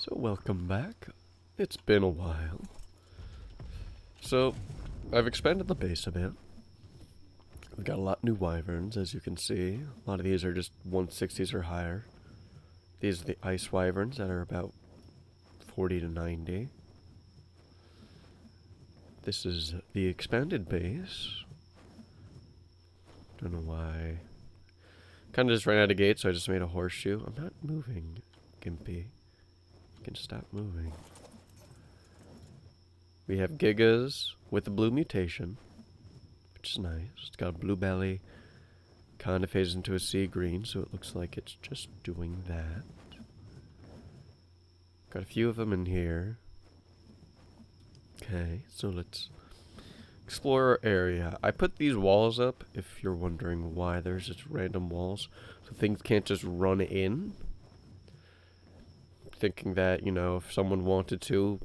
So welcome back. It's been a while. So, I've expanded the base a bit. We've got a lot of new wyverns, as you can see. A lot of these are just 160s or higher. These are the ice wyverns that are about 40 to 90. This is the expanded base. Don't know why. Kind of just ran out of gate, so I just made a horseshoe. I'm not moving, Gimpy. You can stop moving. We have Gigas with the blue mutation, which is nice. It's got a blue belly. Kind of fades into a sea green, so it looks like it's just doing that. Got a few of them in here. Okay, so let's explore our area. I put these walls up, if you're wondering why there's just random walls, so things can't just run in. Thinking that, you know, if someone wanted to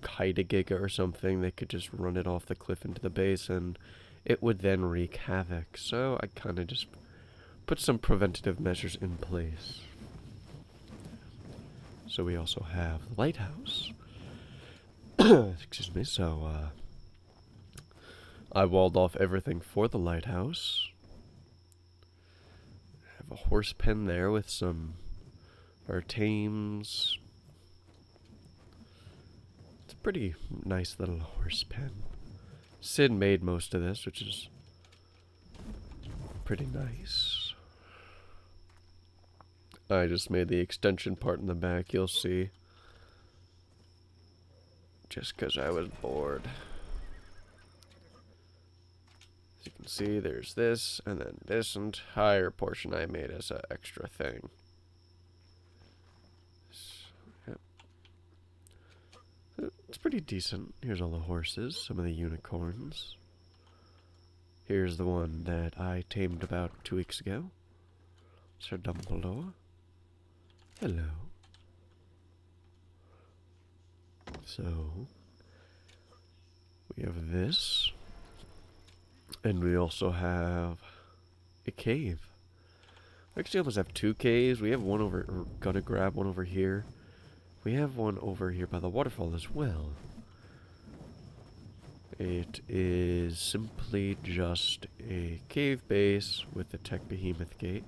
kite a Giga or something, they could just run it off the cliff into the base and it would then wreak havoc. So I kind of just put some preventative measures in place. So we also have the lighthouse. Excuse me. So I walled off everything for the lighthouse. I have a horse pen there with some tames. It's a pretty nice little horse pen. Sid made most of this, which is pretty nice. I just made the extension part in the back, you'll see. Just because I was bored. As you can see, there's this, and then this entire portion I made as an extra thing. Yep. It's pretty decent. Here's all the horses, some of the unicorns. Here's the one that I tamed about 2 weeks ago. Sir Dumbledore. Hello. So, we have this, and we also have a cave. We actually almost have 2 caves. We have one over, we're gonna grab one over here. We have one over here by the waterfall as well. It is simply just a cave base with the Tech Behemoth gate.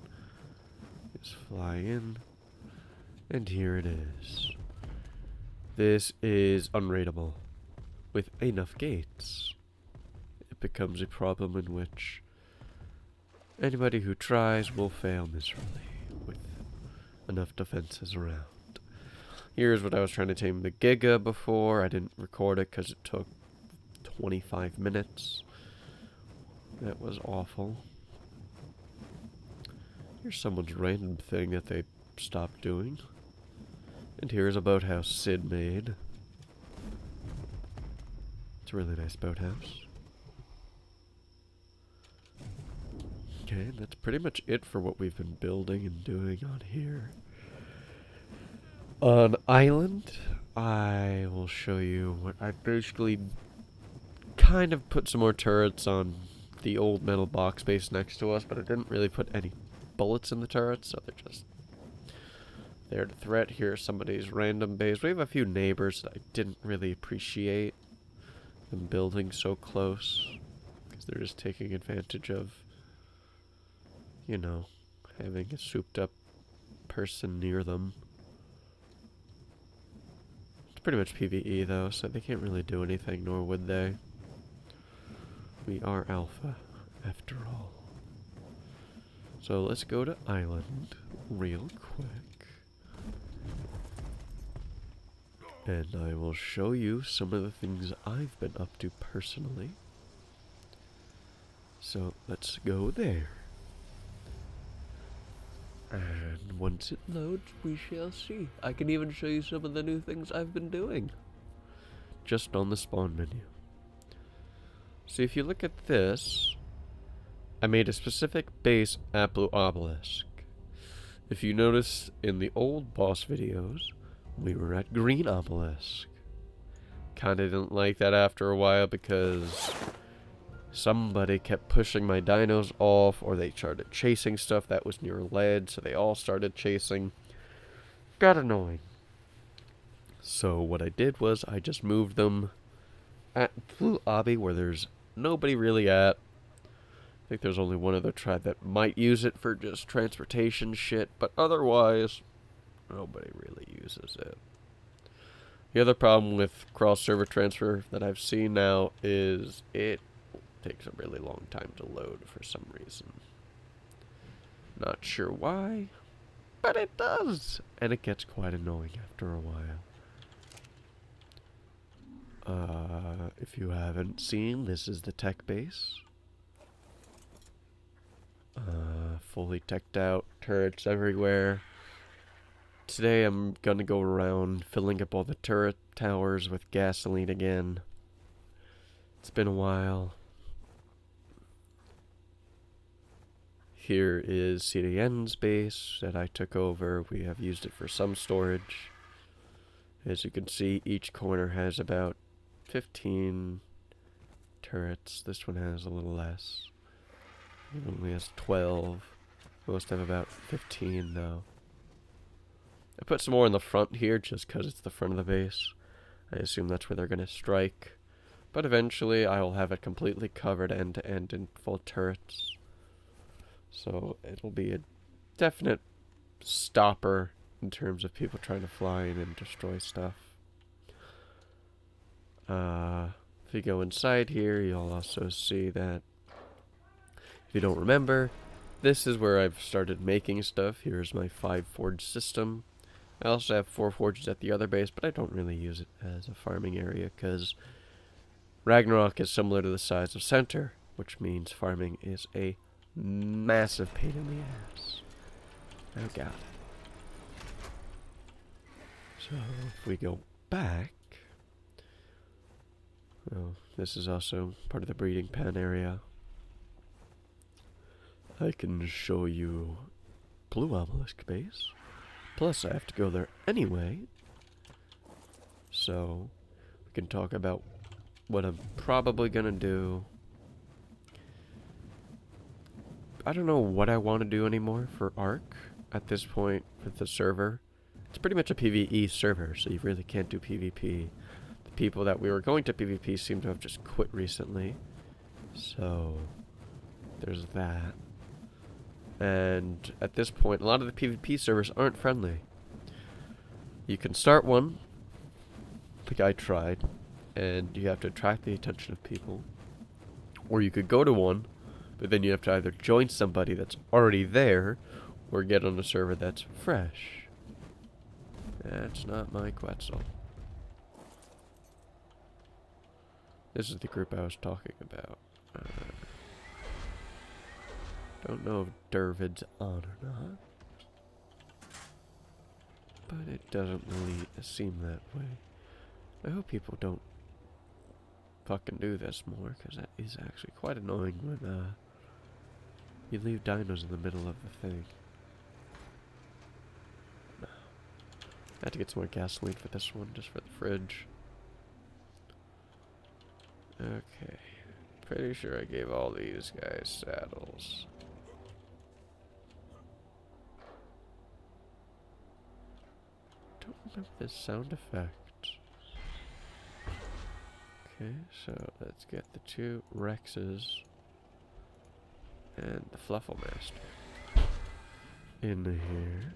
Just fly in, and here it is. This is unraidable. With enough gates, it becomes a problem in which anybody who tries will fail miserably with enough defenses around. Here's what I was trying to tame the Giga before. I didn't record it because it took 25 minutes. That was awful. Here's someone's random thing that they stopped doing. And here's a boathouse Sid made. It's a really nice boathouse. Okay, that's pretty much it for what we've been building and doing on here. On Island, I will show you what I basically kind of put some more turrets on the old metal box base next to us, but I didn't really put any bullets in the turrets, so they're just there to threat. Here's somebody's random base. We have a few neighbors that I didn't really appreciate them building so close, because they're just taking advantage of, you know, having a souped up person near them. It's pretty much PvE though, so they can't really do anything, nor would they. We are alpha, after all. So let's go to Island real quick. And I will show you some of the things I've been up to personally. So let's go there. And once it loads, we shall see. I can even show you some of the new things I've been doing. Just on the spawn menu. So if you look at this, I made a specific base at Blue Obelisk. If you notice in the old boss videos, we were at Green Obelisk. Kinda didn't like that after a while because somebody kept pushing my dinos off, or they started chasing stuff that was near lead, so they all started chasing. Got annoying. So what I did was I just moved them at the lobby where there's nobody really at. I think there's only one other tribe that might use it for just transportation shit, but otherwise, nobody really uses it. The other problem with cross-server transfer that I've seen now is it takes a really long time to load for some reason. Not sure why, but it does, and it gets quite annoying after a while. If you haven't seen, this is the tech base. Fully teched out, turrets everywhere. Today I'm gonna go around filling up all the turret towers with gasoline again. It's been a while. Here is CDN's base that I took over. We have used it for some storage. As you can see, each corner has about 15 turrets. This one has a little less. It only has 12. Most have about 15 though. I put some more in the front here just because it's the front of the base. I assume that's where they're going to strike. But eventually I will have it completely covered end to end in full turrets. So it'll be a definite stopper in terms of people trying to fly in and destroy stuff. If you go inside here, you'll also see that, if you don't remember, this is where I've started making stuff. Here's my 5 forge system. I also have 4 forges at the other base, but I don't really use it as a farming area because Ragnarok is similar to the size of Center, which means farming is a massive pain in the ass. Oh god. So if we go back, well, this is also part of the breeding pen area. I can show you Blue Obelisk base. Plus, I have to go there anyway. So, we can talk about what I'm probably gonna do. I don't know what I want to do anymore for Ark at this point with the server. It's pretty much a PvE server, so you really can't do PvP. The people that we were going to PvP seem to have just quit recently. So, there's that. And at this point, a lot of the PvP servers aren't friendly. You can start one, like I tried, and you have to attract the attention of people. Or you could go to one, but then you have to either join somebody that's already there, or get on a server that's fresh. That's not my Quetzal. This is the group I was talking about. Don't know if Dervid's on or not. But it doesn't really seem that way. I hope people don't fucking do this more, because that is actually quite annoying when you leave dinos in the middle of the thing. No. I had to get some more gasoline for this one, just for the fridge. Okay. Pretty sure I gave all these guys saddles. Don't remember the sound effect. Okay, so let's get the 2 Rexes and the Flufflemaster in here.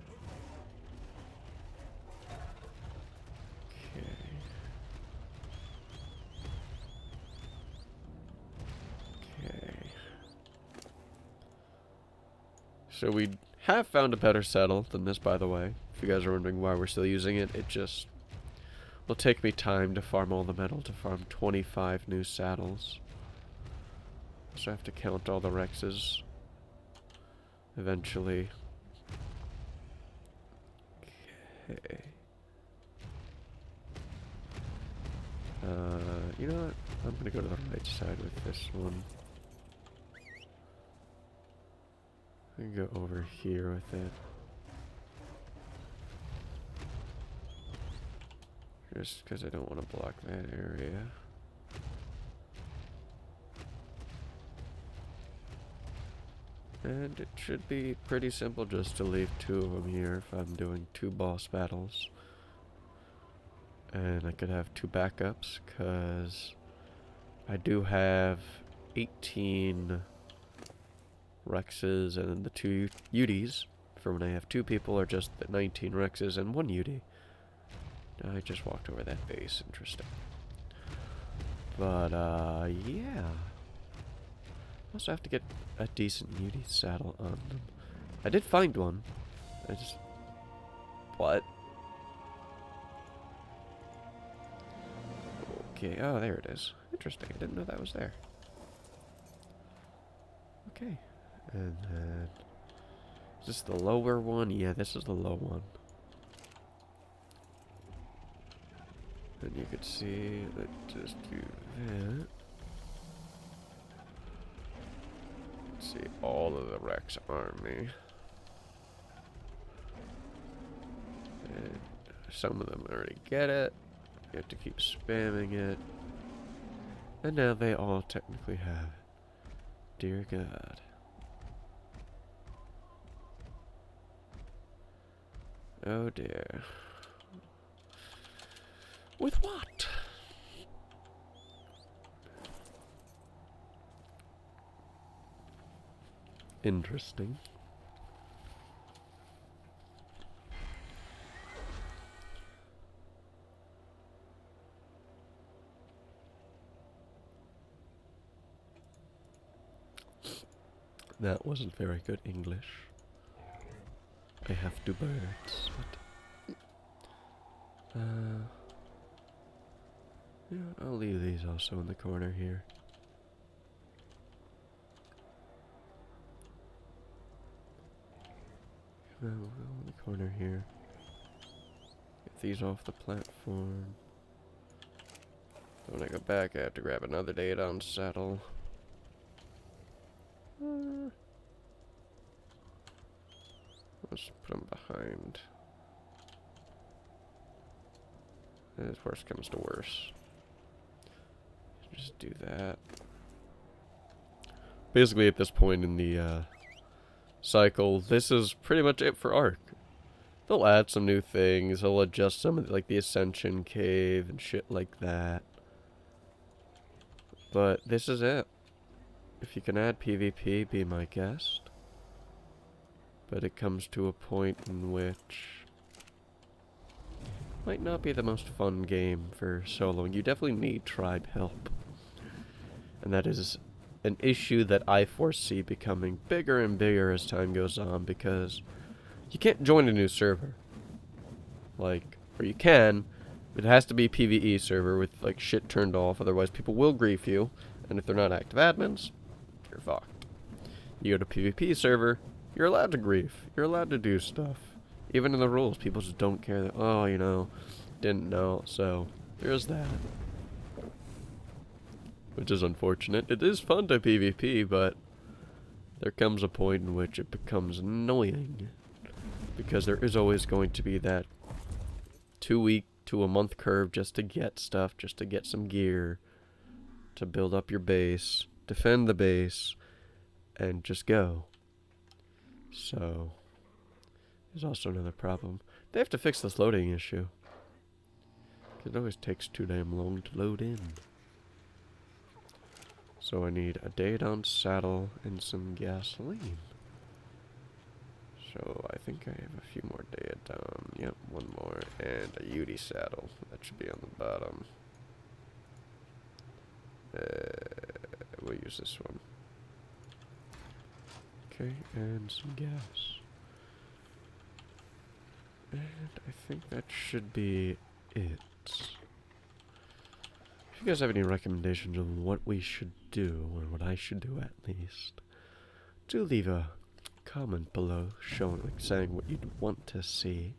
Okay. Okay. So we have found a better saddle than this, by the way. If you guys are wondering why we're still using it, it just will take me time to farm all the metal to farm 25 new saddles. So I have to count all the Rexes eventually. Okay. You know what? I'm gonna go to the right side with this one. I can go over here with it. Just because I don't want to block that area. And it should be pretty simple just to leave 2 of them here if I'm doing 2 boss battles. And I could have 2 backups, because I do have 18 Rexes and the 2 UDs for when I have 2 people, or just the 19 Rexes and 1 UD. I just walked over that base, interesting. But, yeah. Also have to get a decent UD saddle on them. I did find one. I just... What? Okay, oh, there it is. Interesting, I didn't know that was there. Okay, and then... Is this the lower one? Yeah, this is the low one. And you could see, let's just do that. Let's see, all of the Rex army. And some of them already get it. You have to keep spamming it. And now they all technically have it. Dear God. Oh dear. With what? Interesting. That wasn't very good English. I have 2 birds. But yeah, I'll leave these also in the corner here. We'll go in the corner here. Get these off the platform. When I go back, I have to grab another data on saddle. Let's put them behind. As worst comes to worse. Just do that. Basically, at this point in the cycle, this is pretty much it for Ark. They'll add some new things. They'll adjust some of like the Ascension Cave and shit like that. But this is it. If you can add PvP, be my guest. But it comes to a point in which might not be the most fun game for soloing. You definitely need tribe help. And that is an issue that I foresee becoming bigger and bigger as time goes on, because you can't join a new server. Like, or you can, but it has to be PvE server with like shit turned off, otherwise people will grief you, and if they're not active admins, you're fucked. You go to PvP server, you're allowed to grief. You're allowed to do stuff. Even in the rules, people just don't care that, oh, you know, didn't know. So, there's that. Which is unfortunate. It is fun to PvP, but there comes a point in which it becomes annoying. Because there is always going to be that 2-week to a month curve just to get stuff, just to get some gear, to build up your base, defend the base, and just go. So, there's also another problem. They have to fix this loading issue. It always takes too damn long to load in. So I need a Daedon saddle and some gasoline. So I think I have a few more Daedon. Yep, 1 more. And a UD saddle. That should be on the bottom. We'll use this one. Okay, and some gas. And I think that should be it. If you guys have any recommendations of what we should do, or what I should do at least, do leave a comment below showing, like, saying what you'd want to see.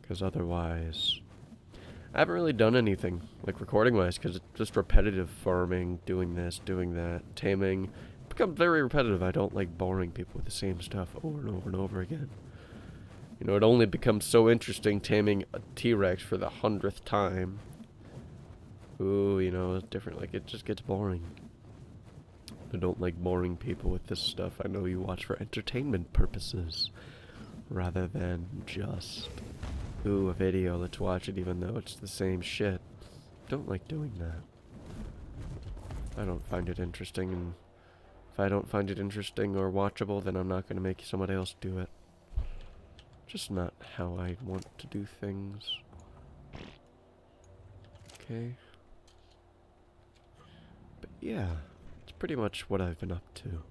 Because otherwise, I haven't really done anything, like, recording-wise, because it's just repetitive farming, doing this, doing that, taming. Become very repetitive. I don't like boring people with the same stuff over and over and over again. You know, it only becomes so interesting taming a T-Rex for the 100th time. Ooh, you know, it's different. Like, it just gets boring. I don't like boring people with this stuff. I know you watch for entertainment purposes rather than just ooh, a video, let's watch it even though it's the same shit. Don't like doing that. I don't find it interesting, and if I don't find it interesting or watchable, then I'm not going to make somebody else do it. Just not how I want to do things. Okay. But yeah, it's pretty much what I've been up to.